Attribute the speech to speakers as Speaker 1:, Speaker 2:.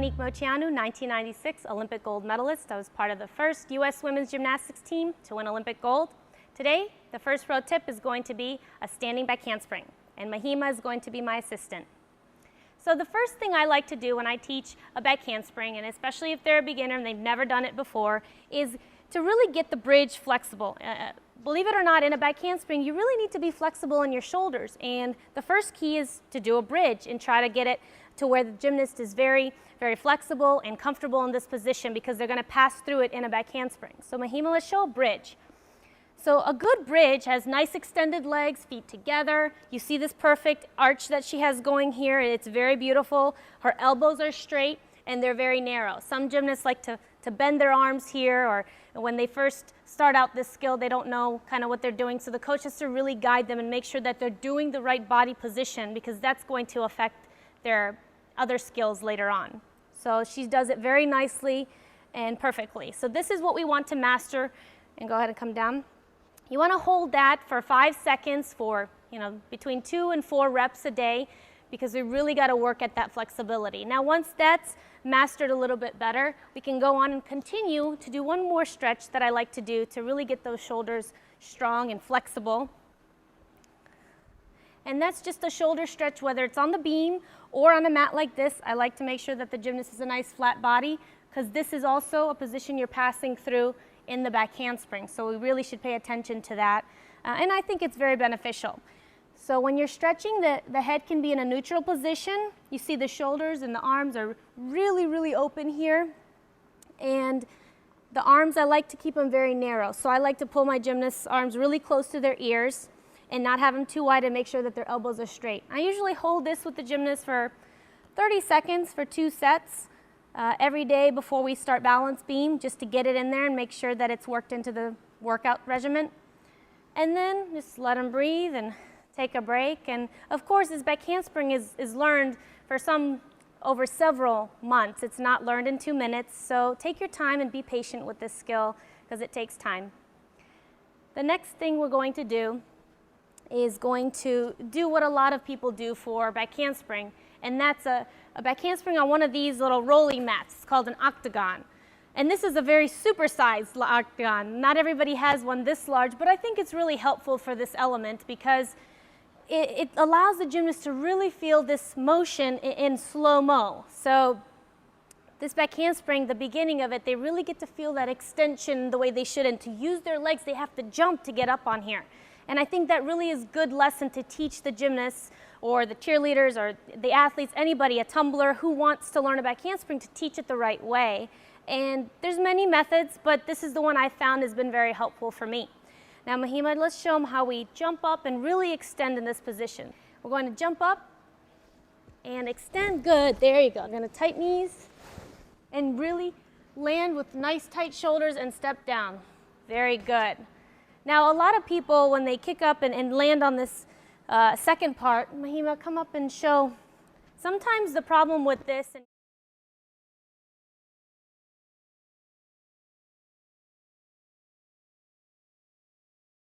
Speaker 1: Dominique Moceanu, 1996 Olympic gold medalist. I was part of the first U.S. women's gymnastics team to win Olympic gold. Today, the first pro tip is going to be a standing back handspring, and Mahima is going to be my assistant. So the first thing I like to do when I teach a back handspring, and especially if they're a beginner and they've never done it before, is to really get the bridge flexible. Believe it or not, in a back handspring, you really need to be flexible in your shoulders. And the first key is to do a bridge and try to get it to where the gymnast is very, very flexible and comfortable in this position, because they're going to pass through it in a back handspring. So Mahima, let's show a bridge. So a good bridge has nice extended legs, feet together. You see this perfect arch that she has going here. It's very beautiful. Her elbows are straight and they're very narrow. Some gymnasts like to bend their arms here, or when they first start out this skill, they don't know kind of what they're doing. So the coach has to really guide them and make sure that they're doing the right body position, because that's going to affect their other skills later on. So she does it very nicely and perfectly. So this is what we want to master. And go ahead and come down. You want to hold that for 5 seconds for, between 2 and 4 reps a day, because we really got to work at that flexibility. Now, once that's mastered a little bit better, we can go on and continue to do one more stretch that I like to do to really get those shoulders strong and flexible. And that's just a shoulder stretch, whether it's on the beam or on a mat like this. I like to make sure that the gymnast has a nice flat body, because this is also a position you're passing through in the back handspring. So we really should pay attention to that. And I think it's very beneficial. So when you're stretching, the head can be in a neutral position. You see the shoulders and the arms are really, really open here. And the arms, I like to keep them very narrow. So I like to pull my gymnast's arms really close to their ears and not have them too wide, and make sure that their elbows are straight. I usually hold this with the gymnast for 30 seconds for 2 sets. Every day before we start balance beam, just to get it in there and make sure that it's worked into the workout regimen. And then just let them breathe and take a break. And of course, this back handspring is learned for some over several months. It's not learned in 2 minutes. So take your time and be patient with this skill, because it takes time. The next thing we're going to do is going to do what a lot of people do for back handspring, and that's a back handspring on one of these little rolling mats. It's called an octagon. And this is a very supersized octagon. Not everybody has one this large, but I think it's really helpful for this element, because it allows the gymnast to really feel this motion in slow-mo. So this back handspring, the beginning of it, they really get to feel that extension the way they should, and to use their legs, they have to jump to get up on here. And I think that really is a good lesson to teach the gymnasts or the cheerleaders or the athletes, anybody, a tumbler who wants to learn a back handspring, to teach it the right way. And there's many methods, but this is the one I found has been very helpful for me. Now, Mahima, let's show them how we jump up and really extend in this position. We're going to jump up and extend. Good, there you go. I'm going to tight knees and really land with nice tight shoulders and step down. Very good. Now, a lot of people, when they kick up and land on this second part, Mahima, come up and show. Sometimes the problem with this,